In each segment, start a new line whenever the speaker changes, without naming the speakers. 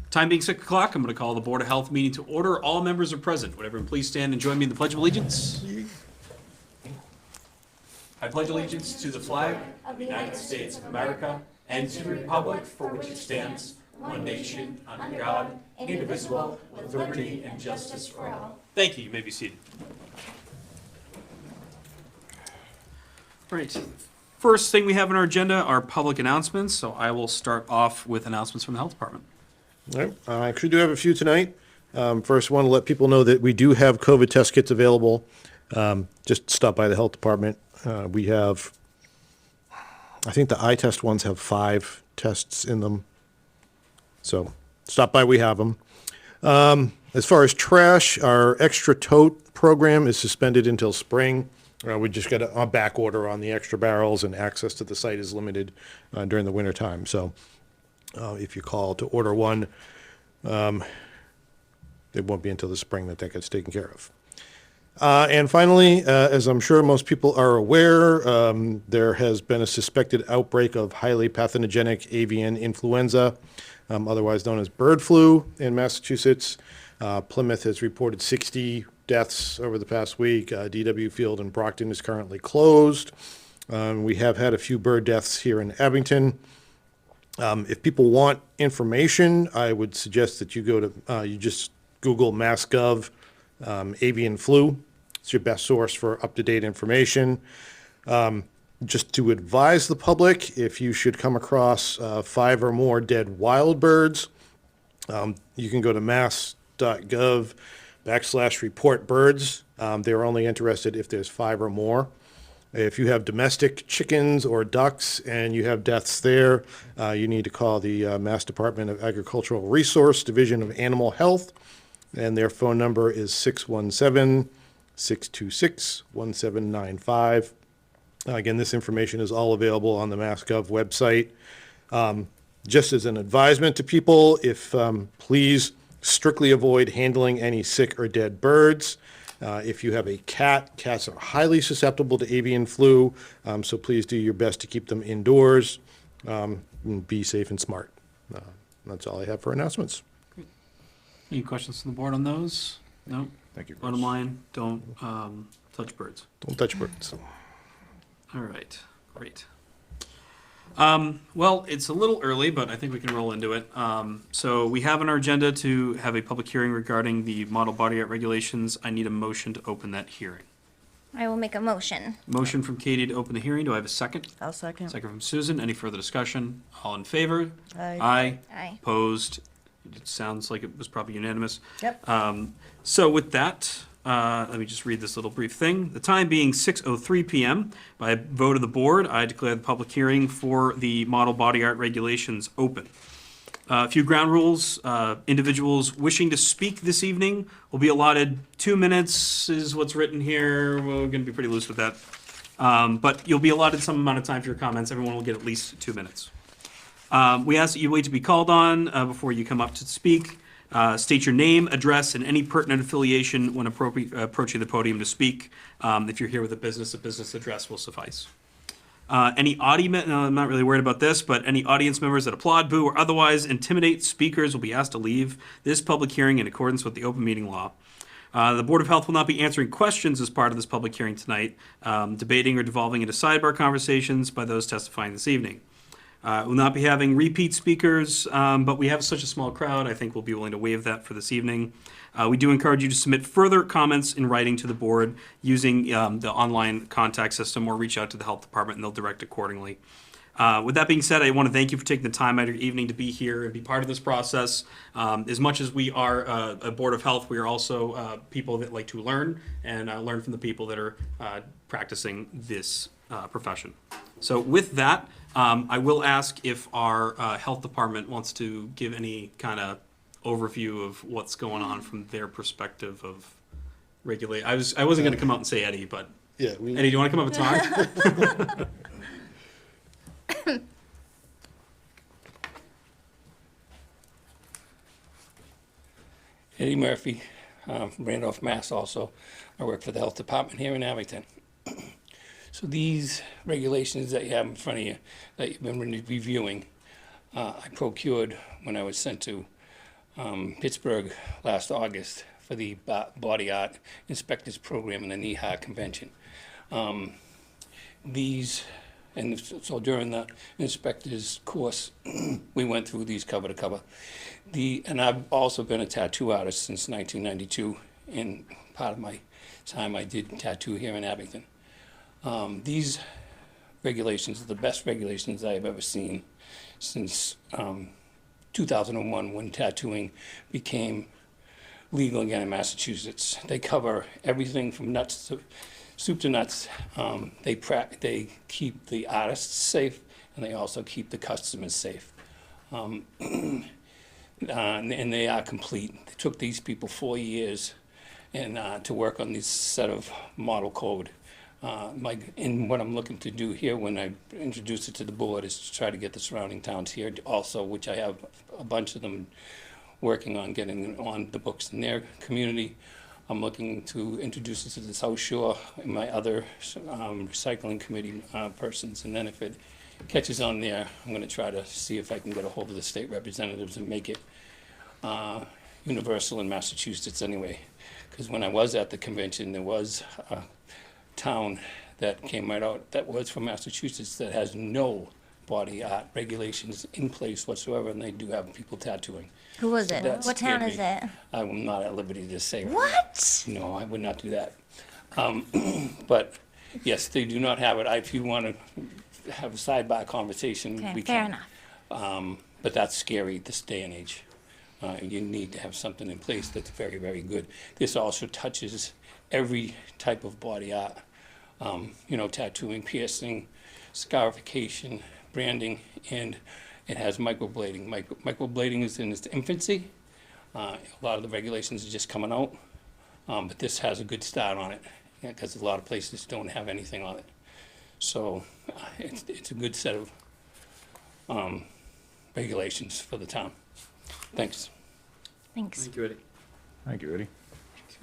Time being 6 o'clock, I'm going to call the Board of Health meeting to order. All members are present. Would everyone please stand and join me in the Pledge of Allegiance? I pledge allegiance to the flag of the United States of America and to the republic for which it stands, one nation, under God, indivisible, with liberty and justice for all. Thank you. You may be seated. All right. First thing we have on our agenda are public announcements, so I will start off with announcements from the Health Department.
All right. I actually do have a few tonight. First, want to let people know that we do have COVID test kits available. Just stop by the Health Department. We have, I think the eye test ones have 5 tests in them. So stop by, we have them. As far as trash, our extra tote program is suspended until spring. We just got a back order on the extra barrels, and access to the site is limited during the winter time. So if you call to order one, it won't be until the spring that gets taken care of. And finally, as I'm sure most people are aware, there has been a suspected outbreak of highly pathogenic avian influenza, otherwise known as bird flu, in Massachusetts. Plymouth has reported 60 deaths over the past week. DW Field in Brockton is currently closed. We have had a few bird deaths here in Abington. If people want information, I would suggest that you go to, you just Google MassGov avian flu. It's your best source for up-to-date information. Just to advise the public, if you should come across 5 or more dead wild birds, you can go to mass.gov/report birds. They're only interested if there's 5 or more. If you have domestic chickens or ducks and you have deaths there, you need to call the Mass Department of Agricultural Resource Division of Animal Health, and their phone number is 617-626-1795. Again, this information is all available on the MassGov website. Just as an advisement to people, if please strictly avoid handling any sick or dead birds. If you have a cat, cats are highly susceptible to avian flu, so please do your best to keep them indoors. And be safe and smart. That's all I have for announcements.
Any questions from the board on those? No?
Thank you, Chris.
Bottom line, don't touch birds.
Don't touch birds.
All right, great. Well, it's a little early, but I think we can roll into it. So we have on our agenda to have a public hearing regarding the model body art regulations. I need a motion to open that hearing.
I will make a motion.
Motion from Katie to open the hearing. Do I have a second?
I'll second.
Second from Susan. Any further discussion? All in favor?
Aye.
Aye.
Aye.
Opposed? It sounds like it was probably unanimous.
Yep.
So with that, let me just read this little brief thing. The time being 6:03 p.m. By a vote of the board, I declare the public hearing for the model body art regulations open. A few ground rules. Individuals wishing to speak this evening will be allotted 2 minutes is what's written here. We're going to be pretty loose with that. But you'll be allotted some amount of time for your comments. Everyone will get at least 2 minutes. We ask that you wait to be called on before you come up to speak. State your name, address, and any pertinent affiliation when approaching the podium to speak. If you're here with a business address will suffice. I'm not really worried about this, but any audience members that applaud, boo, or otherwise intimidate speakers will be asked to leave this public hearing in accordance with the open meeting law. The Board of Health will not be answering questions as part of this public hearing tonight, debating or devolving into sidebar conversations by those testifying this evening. We'll not be having repeat speakers, but we have such a small crowd, I think we'll be willing to waive that for this evening. We do encourage you to submit further comments in writing to the board using the online contact system, or reach out to the health department and they'll direct accordingly. With that being said, I want to thank you for taking the time out of your evening to be here and be part of this process. As much as we are a Board of Health, we are also people that like to learn and learn from the people that are practicing this profession. So with that, I will ask if our health department wants to give any kind of overview of what's going on from their perspective of regulate. I wasn't going to come out and say Eddie, but
Yeah.
Eddie, do you want to come up and talk?
Eddie Murphy, from Randolph, Mass. Also, I work for the health department here in Abington. So these regulations that you have in front of you, that you've been reviewing, I procured when I was sent to Pittsburgh last August for the Body Art Inspectors Program in the NEHA Convention. So during the inspector's course, we went through these cover to cover. And I've also been a tattoo artist since 1992, and part of my time I did tattoo here in Abington. These regulations are the best regulations I've ever seen since 2001, when tattooing became legal again in Massachusetts. They cover everything from nuts to soup to nuts. They keep the artists safe, and they also keep the customers safe. And they are complete. It took these people 4 years to work on this set of model code. And what I'm looking to do here when I introduce it to the board is to try to get the surrounding towns here also, which I have a bunch of them working on getting on the books in their community. I'm looking to introduce it to the South Shore and my other recycling committee persons. And then if it catches on there, I'm going to try to see if I can get a hold of the state representatives and make it universal in Massachusetts anyway. Because when I was at the convention, there was a town that came right out that was from Massachusetts that has no body art regulations in place whatsoever, and they do have people tattooing.
Who was it?
That
What town
scared
is
me.
it?
I'm not at liberty to say.
What?
No, I would not do that. But yes, they do not have it. If you want to have a sidebar conversation,
Okay,
we
fair
can.
enough.
But that's scary this day and age. You need to have something in place that's very, very good. This also touches every type of body art. Tattooing, piercing, scarification, branding, and it has microblading. Microblading is in its infancy. A lot of the regulations are just coming out, but this has a good start on it because a lot of places don't have anything on it. So it's a good set of regulations for the town. Thanks.
Thanks.
Thank you, Eddie.
Thank you, Eddie.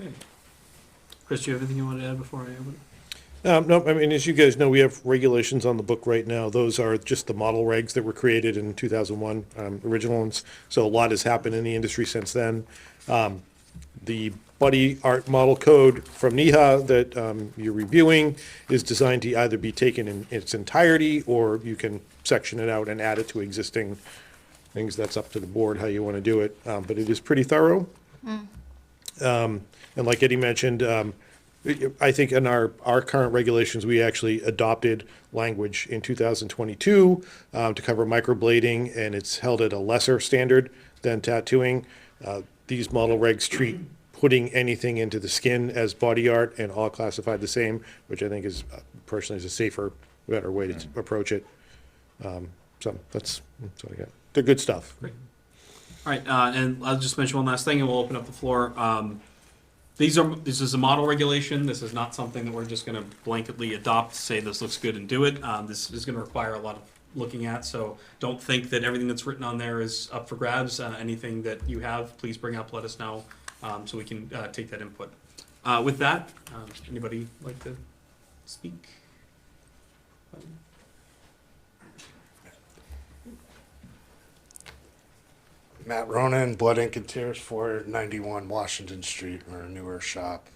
Okay. Chris, do you have anything you want to add before I open it?
No, I mean, as you guys know, we have regulations on the book right now. Those are just the model regs that were created in 2001, original ones. So a lot has happened in the industry since then. The body art model code from NEHA that you're reviewing is designed to either be taken in its entirety, or you can section it out and add it to existing things. That's up to the board how you want to do it, but it is pretty thorough. And like Eddie mentioned, I think in our current regulations, we actually adopted language in 2022 to cover microblading, and it's held at a lesser standard than tattooing. These model regs treat putting anything into the skin as body art and all classified the same, which I think is personally is a safer, better way to approach it. So that's what I got. They're good stuff.
Great. All right, and I'll just mention one last thing, and we'll open up the floor. This is a model regulation. This is not something that we're just going to blanketly adopt, say this looks good and do it. This is going to require a lot of looking at, so don't think that everything that's written on there is up for grabs. Anything that you have, please bring up, let us know, so we can take that input. With that, anybody like to speak?
Matt Ronan, Blood Ink and Tears, 491 Washington Street, or a newer shop.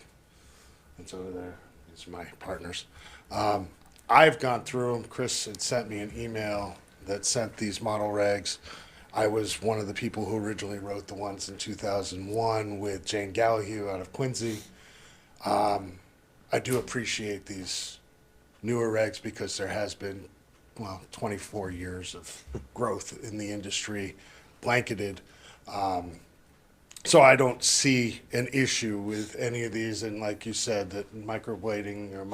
It's over there. These are my partners. I've gone through them. Chris had sent me an email that sent these model regs. I was one of the people who originally wrote the ones in 2001 with Jane Gallahue out of Quincy. I do appreciate these newer regs because there has been, 24 years of growth in the industry, blanketed. So I don't see an issue with any of these. And like you said, that microblading or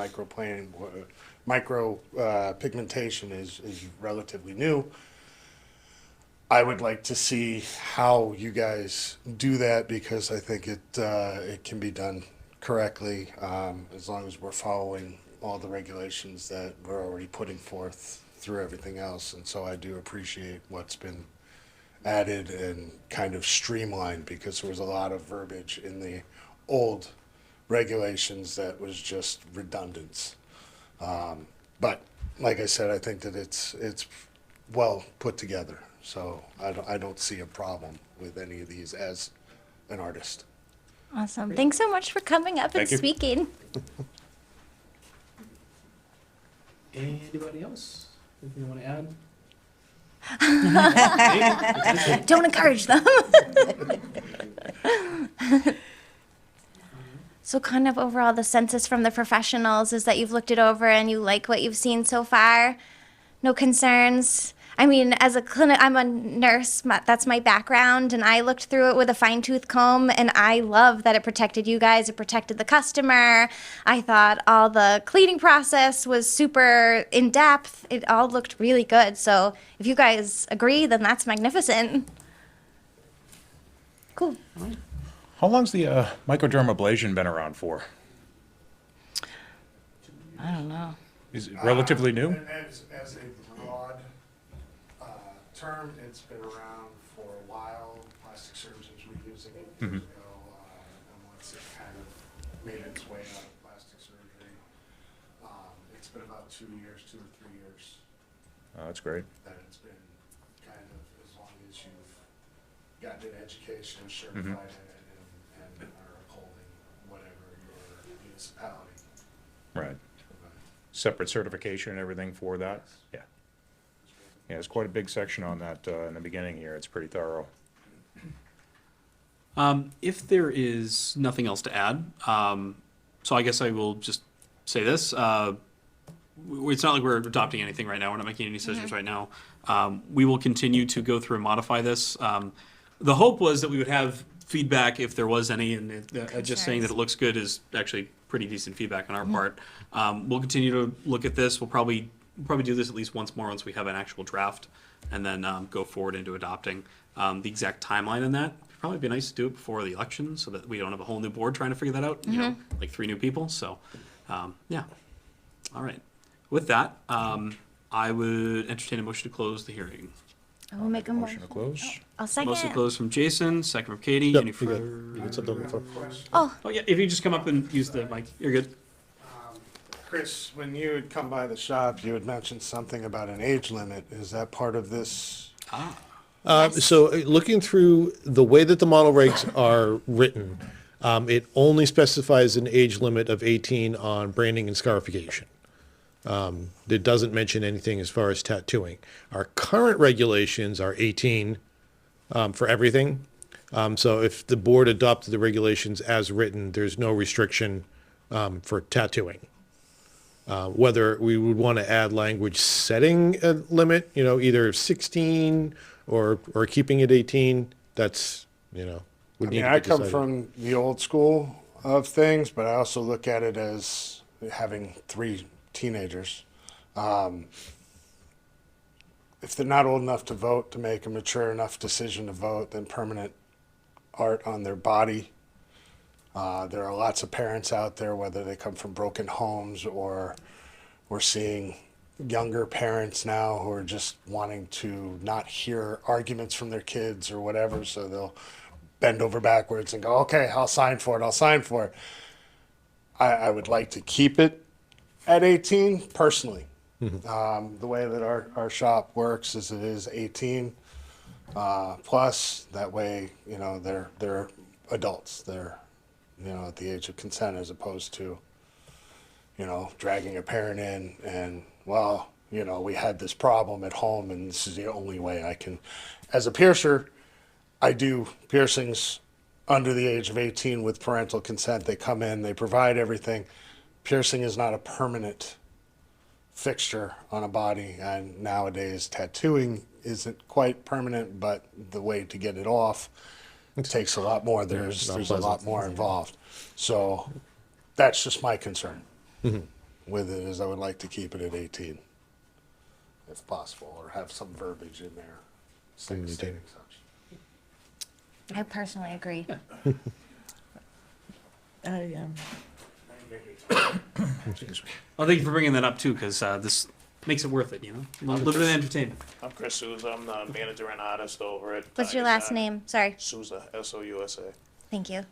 micropigmentation is relatively new. I would like to see how you guys do that, because I think it can be done correctly, as long as we're following all the regulations that we're already putting forth through everything else. And so I do appreciate what's been added and kind of streamlined, because there was a lot of verbiage in the old regulations that was just redundant. But like I said, I think that it's well put together, so I don't see a problem with any of these as an artist.
Awesome. Thanks so much for coming up and
Thank you.
speaking.
Anybody else? Anything you want to add?
Don't encourage them. So kind of overall, the census from the professionals is that you've looked it over and you like what you've seen so far? No concerns? I mean, as a clinic, I'm a nurse, that's my background, and I looked through it with a fine-tooth comb, and I love that it protected you guys, it protected the customer. I thought all the cleaning process was super in-depth. It all looked really good, so if you guys agree, then that's magnificent. Cool.
How long's the microdermablation been around for?
I don't know.
Is it relatively new?
As a broad term, it's been around for a while. Plastic surgeons were using it years ago, and once it kind of made its way out of plastic surgery, it's been about 2 years, 2 or 3 years,
Oh, that's great.
that it's been kind of as long as you've gotten an education, certified in it, and are upholding whatever your municipality.
Right.
provides.
Separate certification and everything for that? Yeah. Yeah, it's quite a big section on that in the beginning here. It's pretty thorough.
If there is nothing else to add, so I guess I will just say this. It's not like we're adopting anything right now. We're not making any decisions right now. We will continue to go through and modify this. The hope was that we would have feedback if there was any, and just saying that it looks good is actually pretty decent feedback on our part. We'll continue to look at this. We'll probably do this at least once more once we have an actual draft, and then go forward into adopting. The exact timeline on that, it'd probably be nice to do it before the election so that we don't have a whole new board trying to figure that out, you know, like 3 new people. So, yeah. All right. With that, I would entertain a motion to close the hearing.
I will make a
Motion
motion.
to close?
I'll second.
Motion closed from Jason, second from Katie.
Yep,
Any
you got-
further?
you got something before?
Oh,
Oh, yeah, if you just come up and use the mic, you're good.
Chris, when you had come by the shop, you had mentioned something about an age limit. Is that part of this?
So looking through the way that the model regs are written, it only specifies an age limit of 18 on branding and scarification. It doesn't mention anything as far as tattooing. Our current regulations are 18 for everything. So if the board adopted the regulations as written, there's no restriction for tattooing. Whether we would want to add language setting a limit, you know, either 16 or keeping it 18, that's, you know, would need to
I
be
come
decided.
from the old school of things, but I also look at it as having 3 teenagers. If they're not old enough to vote, to make a mature enough decision to vote, then permanent art on their body. There are lots of parents out there, whether they come from broken homes or we're seeing younger parents now who are just wanting to not hear arguments from their kids or whatever, so they'll bend over backwards and go, okay, I'll sign for it, I'll sign for it. I would like to keep it at 18 personally. The way that our shop works is it is 18 plus. That way, you know, they're adults. They're, you know, at the age of consent, as opposed to, you know, dragging a parent in and, well, you know, we had this problem at home and this is the only way I can. As a piercer, I do piercings under the age of 18 with parental consent. They come in, they provide everything. Piercing is not a permanent fixture on a body, and nowadays tattooing isn't quite permanent, but the way to get it off takes a lot more. There's a lot more involved. So that's just my concern with it, is I would like to keep it at 18 if possible, or have some verbiage in there stating such.
I personally agree.
Well, thank you for bringing that up too, because this makes it worth it, you know? A little bit of entertainment.
I'm Chris Souza. I'm the manager and artist over at.
What's your
Tiger
last
Side.
name? Sorry.
Souza, S-O-U-S-A,
Thank you.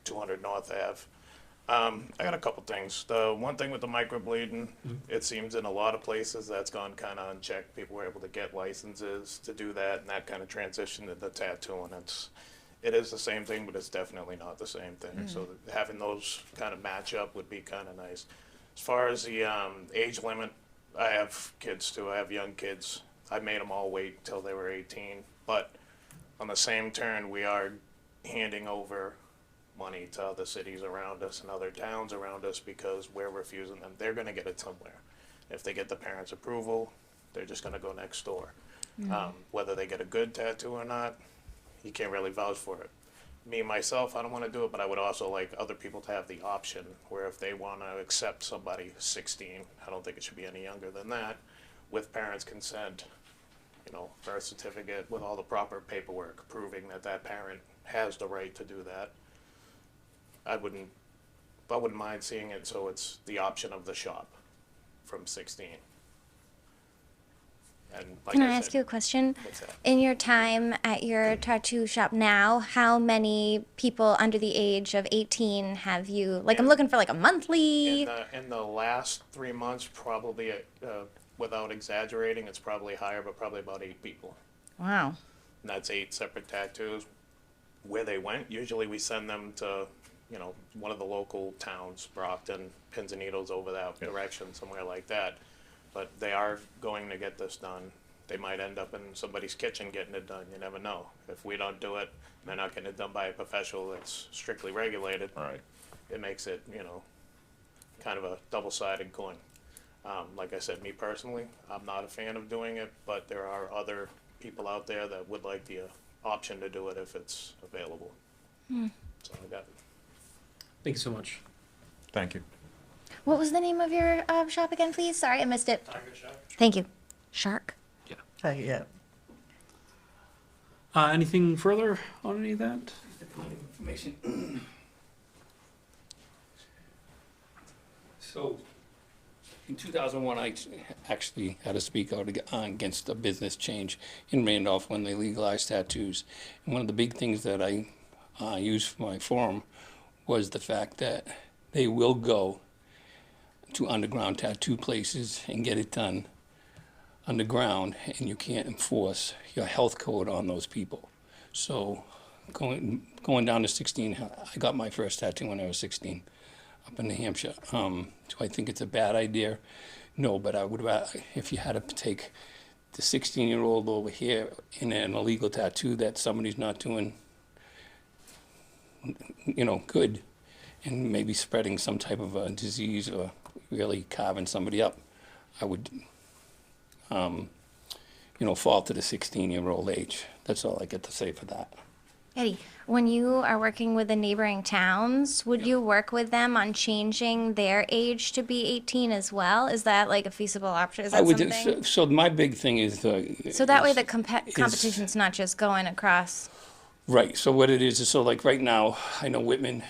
200 North Ave. I got a couple things. The one thing with the microblading, it seems in a lot of places that's gone kind of unchecked. People were able to get licenses to do that, and that kind of transitioned into tattooing. It is the same thing, but it's definitely not the same thing. So having those kind of match up would be kind of nice. As far as the age limit, I have kids too. I have young kids. I made them all wait till they were 18. But on the same turn, we are handing over money to other cities around us and other towns around us because we're refusing them. They're going to get it somewhere. If they get the parents' approval, they're just going to go next door. Whether they get a good tattoo or not, you can't really vouch for it. Me, myself, I don't want to do it, but I would also like other people to have the option where if they want to accept somebody 16, I don't think it should be any younger than that, with parents' consent, you know, birth certificate with all the proper paperwork proving that that parent has the right to do that. I wouldn't mind seeing it so it's the option of the shop from 16. And like
Can I
said,
ask you a question?
what's that?
In your time at your tattoo shop now, how many people under the age of 18 have you, like, I'm looking for like a monthly?
In the last 3 months, probably, without exaggerating, it's probably higher, but probably about 8 people.
Wow.
And that's 8 separate tattoos. Where they went, usually we send them to, you know, one of the local towns, Brockton, Pins and Needles over that direction, somewhere like that. But they are going to get this done. They might end up in somebody's kitchen getting it done. You never know. If we don't do it, they're not getting it done by a professional that's strictly regulated.
All right.
It makes it, you know, kind of a double-sided coin. Like I said, me personally, I'm not a fan of doing it, but there are other people out there that would like the option to do it if it's available. So I got it.
Thank you so much.
Thank you.
What was the name of your shop again, please? Sorry, I missed it. Thank you. Shark.
Yeah.
Anything further on any of that?
Information. So, in 2001, I actually had to speak out against a business change in Randolph when they legalized tattoos. And one of the big things that I used for my forum was the fact that they will go to underground tattoo places and get it done underground, and you can't enforce your health code on those people. So going down to 16, I got my first tattoo when I was 16 up in New Hampshire. Do I think it's a bad idea? No, but I would rather, if you had to take the 16-year-old over here in an illegal tattoo that somebody's not doing, you know, good, and maybe spreading some type of a disease or really carving somebody up, I would, you know, fall to the 16-year-old age. That's all I get to say for that.
Eddie, when you are working with the neighboring towns, would you work with them on changing their age to be 18 as well? Is that like a feasible option? Is that something?
So my big thing is
So that way the competition's not just going across.
right. So what it is so like right now, I know Whitman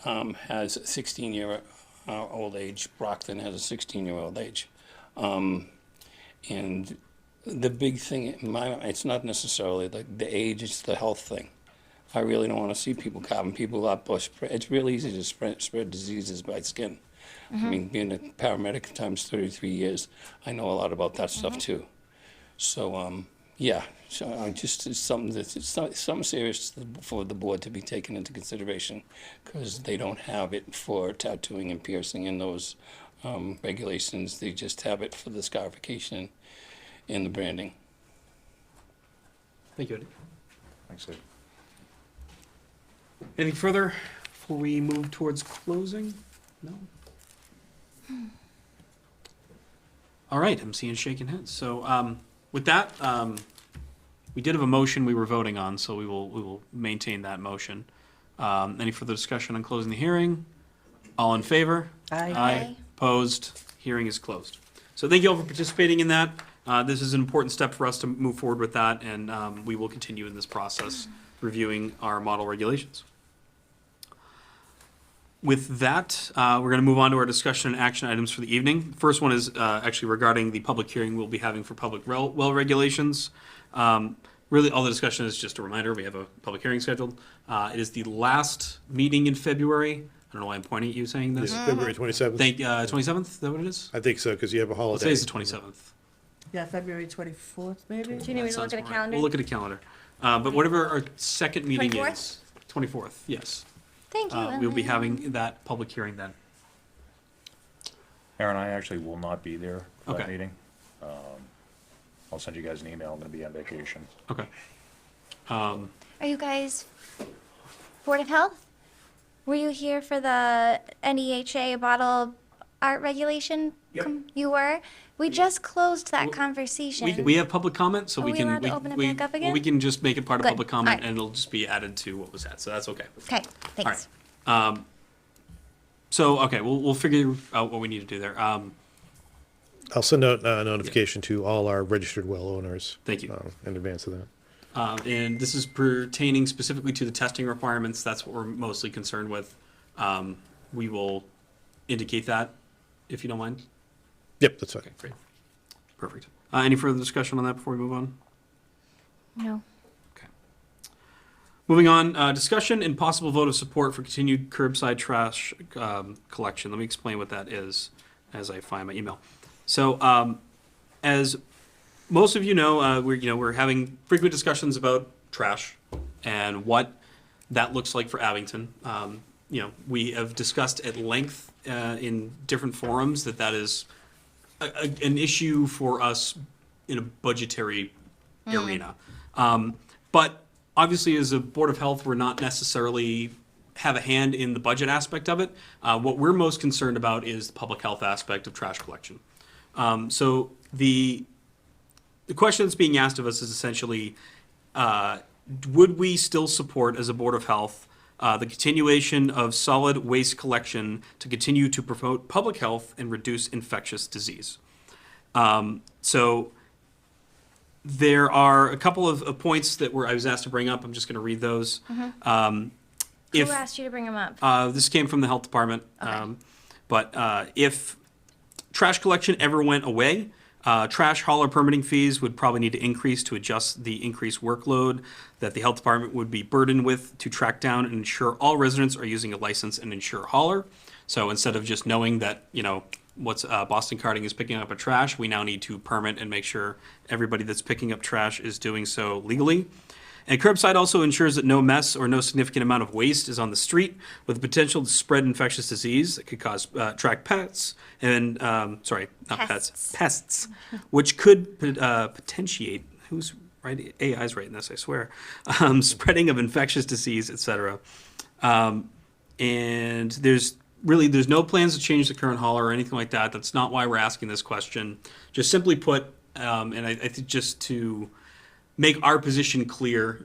has a 16-year-old age. Brockton has a 16-year-old age, and the big thing in my mind, it's not necessarily the age; it's the health thing. I really don't want to see people carving people up. Or it's really easy to spread diseases by skin. I mean, being a paramedic times 33 years, I know a lot about that stuff too. So, yeah, so it's something something serious for the board to be taken into consideration, because they don't have it for tattooing and piercing in those regulations. They just have it for the scarification and the branding.
Thank you, Eddie.
Thanks, Dave.
Anything further before we move towards closing? No? All right, I'm seeing shaking heads. So with that, we did have a motion we were voting on, so we will maintain that motion. Any further discussion on closing the hearing? All in favor?
Aye.
Aye.
Opposed? Hearing is closed. So thank you all for participating in that. This is an important step for us to move forward with that, and we will continue in this process, reviewing our model regulations. With that, we're going to move on to our discussion and action items for the evening. First one is actually regarding the public hearing we'll be having for public well regulations. Really, all the discussion is just a reminder, we have a public hearing scheduled. It is the last meeting in February. I don't know why I'm pointing at you saying this.
Yeah, February 27th.
27th, is that what it is?
I think so, because you have a
Let's
holiday.
say it's the 27th.
Yeah, February 24th, maybe?
Do you need me
That
to look
sounds
at a
more right.
calendar?
We'll look at a calendar. But whatever our second meeting
24th?
is, 24th, yes.
Thank you.
We'll be
Ellen.
having that public hearing then.
Aaron, I actually will not be there for that
Okay.
meeting. I'll send you guys an email. I'm gonna be on vacation.
Okay.
Are you guys Board of Health? Were you here for the NEHA bottle art regulation?
Yep.
You were? We just closed that
We
conversation.
we have public comment, so
Are
we
we
can.
allowed to open it back up
well,
again?
we can just make it part of
Good.
public comment,
Alright.
and it'll just be added to what was said, so that's okay.
Okay, thanks.
So, okay, we'll figure out what we need to do there.
I'll send out a notification to all our registered well owners.
Thank you.
In advance of that.
And this is pertaining specifically to the testing requirements. That's what we're mostly concerned with. We will indicate that, if you don't mind.
Yep, that's fine.
Okay, great. Perfect. Any further discussion on that before we move on?
No.
Okay. Moving on, discussion and possible vote of support for continued curbside trash collection. Let me explain what that is as I find my email. So, as most of you know, we're having frequent discussions about trash and what that looks like for Abington. We have discussed at length in different forums that is an issue for us in a budgetary arena. But obviously, as a Board of Health, we're not necessarily have a hand in the budget aspect of it. What we're most concerned about is the public health aspect of trash collection. So the question that's being asked of us is essentially, would we still support, as a Board of Health, the continuation of solid waste collection to continue to promote public health and reduce infectious disease? So there are a couple of points that I was asked to bring up. I'm just going to read those.
Who asked you to bring them up?
This came from the health department.
Okay.
But if trash collection ever went away, trash hauler permitting fees would probably need to increase to adjust the increased workload that the health department would be burdened with to track down and ensure all residents are using a licensed and insured hauler. So instead of just knowing that, what's Boston Carting is picking up a trash, we now need to permit and make sure everybody that's picking up trash is doing so legally. And curbside also ensures that no mess or no significant amount of waste is on the street, with the potential to spread infectious disease that could cause track pests and pests, which could potentiate. Who's right? AI's writing this, I swear. Spreading of infectious disease, etc. And there's no plans to change the current hauler or anything like that. That's not why we're asking this question. Just simply put, and I think just to make our position clear,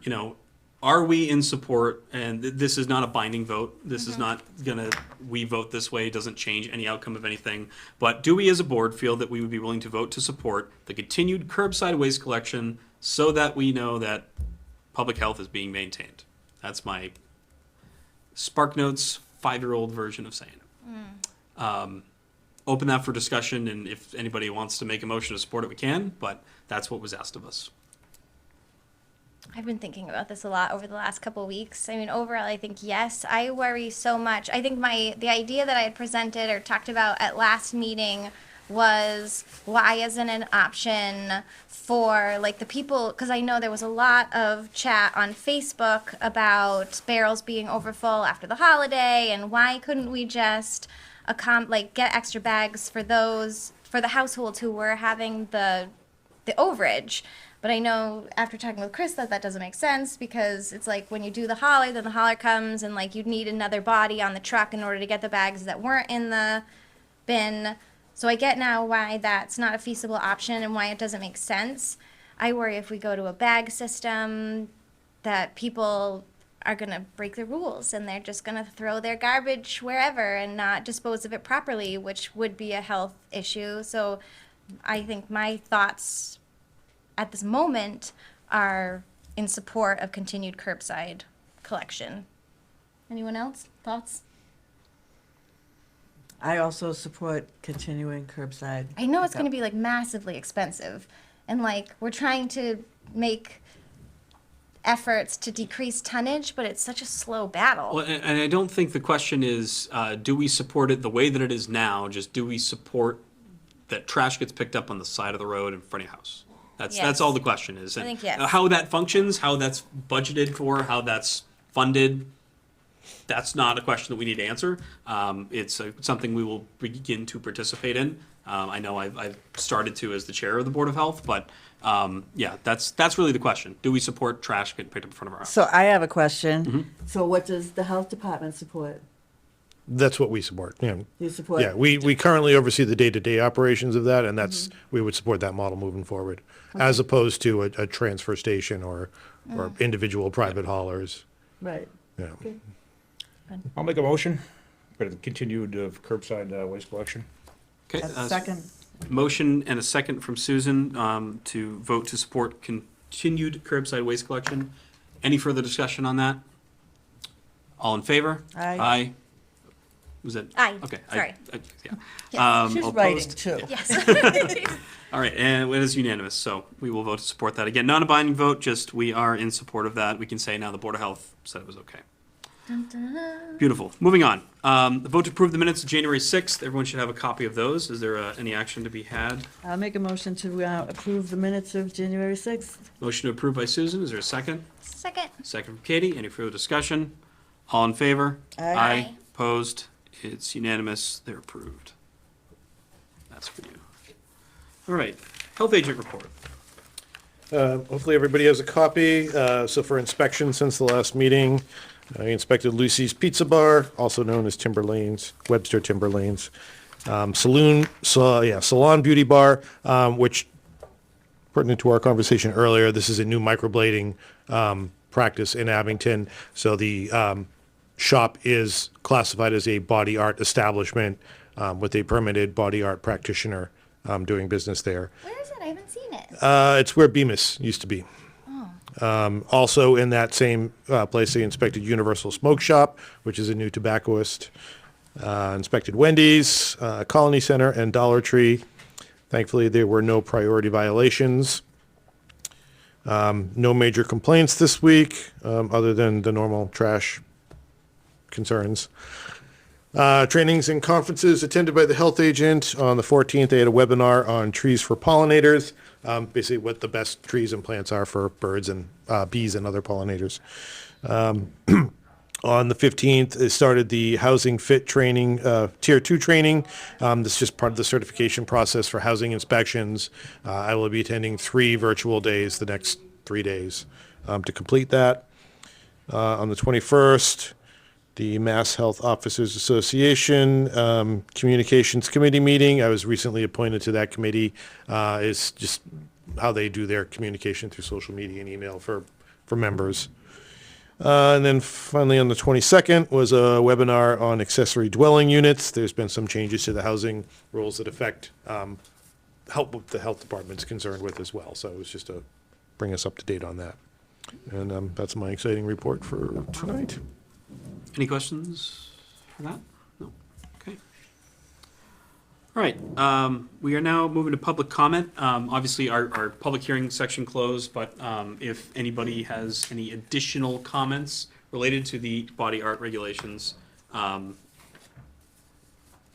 are we in support? And this is not a binding vote. This is not we vote this way, doesn't change any outcome of anything. But do we as a board feel that we would be willing to vote to support the continued curbside waste collection so that we know that public health is being maintained? That's my SparkNotes 5-year-old version of saying it. Open that for discussion, and if anybody wants to make a motion to support it, we can, but that's what was asked of us.
I've been thinking about this a lot over the last couple of weeks. I mean, overall, I think yes. I worry so much. I think the idea that I had presented or talked about at last meeting was why isn't an option for the people, because I know there was a lot of chat on Facebook about barrels being overfull after the holiday, and why couldn't we just get extra bags for the households who were having the overage. But I know after talking with Chris that doesn't make sense, because it's like when you do the hauler, then the hauler comes and you'd need another body on the truck in order to get the bags that weren't in the bin. So I get now why that's not a feasible option and why it doesn't make sense. I worry if we go to a bag system that people are going to break the rules and they're just going to throw their garbage wherever and not dispose of it properly, which would be a health issue. So I think my thoughts at this moment are in support of continued curbside collection. Anyone else? Thoughts?
I also support continuing curbside.
I know it's going to
pickup.
be massively expensive, and we're trying to make efforts to decrease tonnage, but it's such a slow battle.
Well, and I don't think the question is, do we support it the way that it is now? Just do we support that trash gets picked up on the side of the road in front of your house? That's
Yes.
all the question is.
I
And
think yes.
how that functions, how that's budgeted for, how that's funded, that's not a question that we need to answer. It's something we will begin to participate in. I know I've started to as the chair of the Board of Health, but yeah, that's really the question. Do we support trash getting picked up in front of our house?
So I have a question. So what does the health department support?
That's what we support, yeah.
Do you support?
Yeah, we currently oversee the day-to-day operations of that, and that's, we would support that model moving forward, as opposed to a transfer station or individual private haulers,
Right.
yeah.
I'll make a motion for the continued curbside waste collection.
Okay,
A second.
motion and a second from Susan to vote to support continued curbside waste collection. Any further discussion on that? All in favor?
Aye.
Aye. Was that?
Aye,
Okay.
sorry.
Yeah.
She's
All
writing
opposed?
too.
Yes.
All right, and it is unanimous, so we will vote to support that. Again, not a binding vote, just we are in support of that. We can say now the Board of Health said it was okay. Beautiful. Moving on. The vote to approve the minutes of January 6th. Everyone should have a copy of those. Is there any action to be had?
I'll make a motion to approve the minutes of January 6th.
Motion to approve by Susan. Is there a second?
Second.
Second from Katie. Any further discussion? All in favor?
Aye.
Aye.
Opposed? It's unanimous. They're approved. That's for you. All right. Health agent report.
Hopefully, everybody has a copy. So for inspection since the last meeting, I inspected Lucy's Pizza Bar, also known as Timber Lanes, Webster Timber Lanes. Salon Beauty Bar, which, pertinent to our conversation earlier, this is a new microblading practice in Abington. So the shop is classified as a body art establishment with a permitted body art practitioner doing business there.
Where is it? I haven't seen it.
It's where Bemis used to be. Also in that same place, they inspected Universal Smoke Shop, which is a new tobaccoist. Inspected Wendy's, Colony Center, and Dollar Tree. Thankfully, there were no priority violations. No major complaints this week, other than the normal trash concerns. Trainings and conferences attended by the health agent. On the 14th, they had a webinar on trees for pollinators, basically what the best trees and plants are for birds and bees and other pollinators. On the 15th, it started the housing fit training, tier 2 training. This is just part of the certification process for housing inspections. I will be attending 3 virtual days the next 3 days to complete that. On the 21st, the Mass Health Officers Association Communications Committee meeting. I was recently appointed to that committee. Is just how they do their communication through social media and email for members. And then finally on the 22nd was a webinar on accessory dwelling units. There's been some changes to the housing rules that affect help the health department's concerned with as well. So it was just to bring us up to date on that. And that's my exciting report for tonight.
Any questions for that? No. Okay. All right. We are now moving to public comment. Obviously, our public hearing section closed, but if anybody has any additional comments related to the body art regulations, now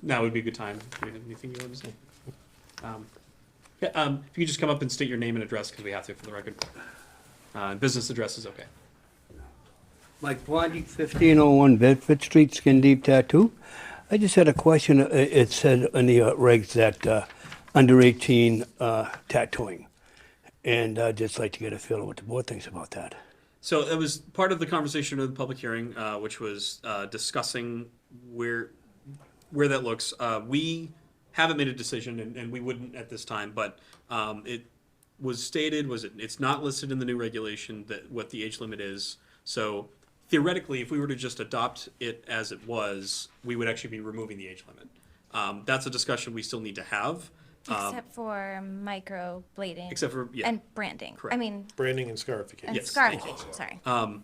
would be a good time. Do you have anything you want to say? If you could just come up and state your name and address, because we have to for the record. Business address is okay.
Mike Blondie, 1501 Bedford Street, Skin Deep Tattoo. I just had a question. It said in the regs that under 18 tattooing. And I'd just like to get a feel of what the board thinks about that.
So it was part of the conversation of the public hearing, which was discussing where that looks. We haven't made a decision, and we wouldn't at this time, but it was stated, it's not listed in the new regulation that what the age limit is. So theoretically, if we were to just adopt it as it was, we would actually be removing the age limit. That's a discussion we still need to have.
Except for microblading.
Except for, yeah.
And branding.
Correct.
I mean,
Branding and scarification.
and
Yes, thank you.
scarification, sorry.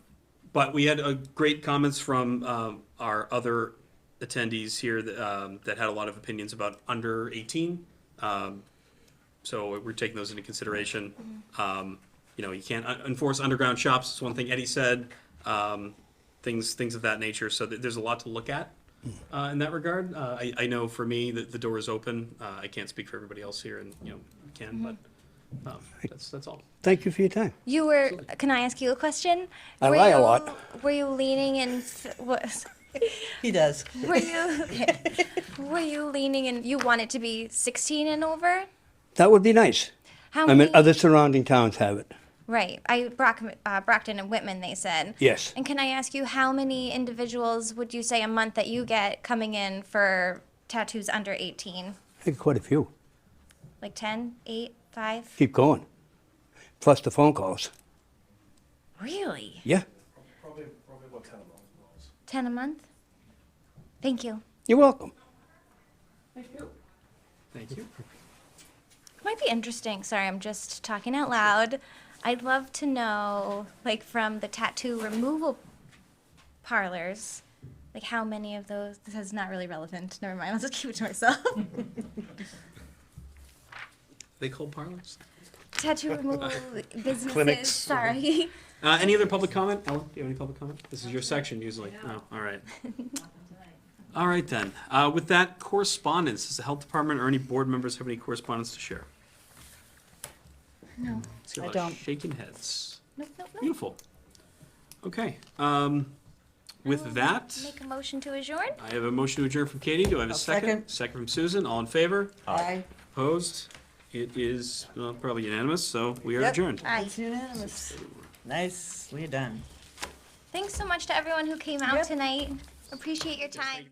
But we had great comments from our other attendees here that had a lot of opinions about under 18. So we're taking those into consideration. you can't enforce underground shops. It's one thing Eddie said. Things of that nature. So there's a lot to look at in that regard. I know for me that the door is open. I can't speak for everybody else here, and can, but that's all.
Thank you for your time.
You were, can I ask you a question?
I
Were
lie a
you-
lot.
Were you leaning in, what,
He does.
were you, were you leaning in, you want it to be 16 and over?
That would be nice.
How
I mean,
many?
other surrounding towns have it.
Right, Brockton and Whitman, they said.
Yes.
And can I ask you, how many individuals would you say a month that you get coming in for tattoos under 18?
I think quite a few.
Like 10, 8, 5?
Keep going. Plus the phone calls.
Really?
Yeah.
Probably about 10 of those.
10 a month? Thank you.
You're welcome.
Thank you.
Might be interesting. Sorry, I'm just talking out loud. I'd love to know, like, from the tattoo removal parlors, like, how many of those. This is not really relevant. Never mind. I'll just keep it to myself.
They call parlors.
Tattoo removal businesses.
Clinics.
Sorry.
Any other public comment? Ellen, do you have any public comment? This is your section usually. Oh, all right. All right then. With that, correspondence. Does the health department or any board members have any correspondence to share?
No.
See a
I
lot of
don't.
shaking heads.
Nope, nope, nope.
Beautiful. Okay. With that,
Make a motion to adjourn?
I have a motion to adjourn from Katie. Do I have a
I'll
second?
second.
Second from Susan. All in favor?
Aye.
Opposed? It is probably unanimous, so we are
Yep.
adjourned.
Aye.
It's unanimous. Nicely done.
Thanks so much to everyone who came out
Yep.
tonight. Appreciate your time.